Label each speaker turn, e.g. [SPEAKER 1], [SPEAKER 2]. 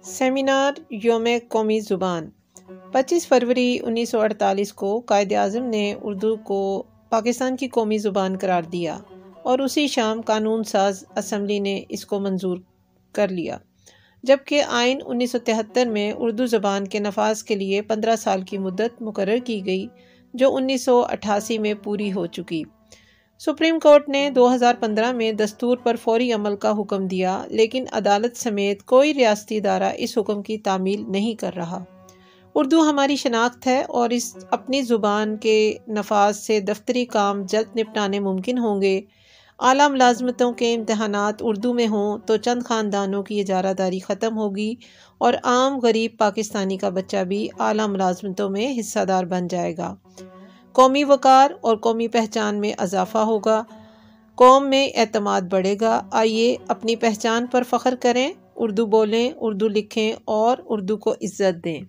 [SPEAKER 1] Seminar یوم قومی زبان 25 فروری 1948 کو قائد اعظم نے اردو کو پاکستان کی قومی زبان قرار دیا اور اسی شام قانون ساز اسمبلی نے اس کو منظور کر لیا، جبکہ آئین 1973 میں اردو زبان کے نفاذ کے لیے 15 سال کی مدت مقرر کی گئی، جو 1988 میں پوری ہو چکی۔ سپریم کورٹ نے 2015 میں دستور پر فوری عمل کا حکم دیا، لیکن عدالت سمیت کوئی ریاستی ادارہ اس حکم کی تعمیل نہیں کر رہا۔ اردو ہماری شناخت ہے اور اس اپنی زبان کے نفاذ سے دفتری کام جلد نپٹانے ممکن ہوں گے۔ اعلیٰ ملازمتوں کے امتحانات اردو میں ہوں تو چند خاندانوں کی اجارہ داری ختم ہوگی اور عام غریب پاکستانی کا بچہ بھی اعلیٰ ملازمتوں میں حصہ دار بن جائے گا۔ قومی وقار اور قومی پہچان میں اضافہ ہوگا، قوم میں اعتماد بڑھے گا۔ آئیے اپنی پہچان پر فخر کریں، اردو بولیں، اردو لکھیں اور اردو کو عزت دیں۔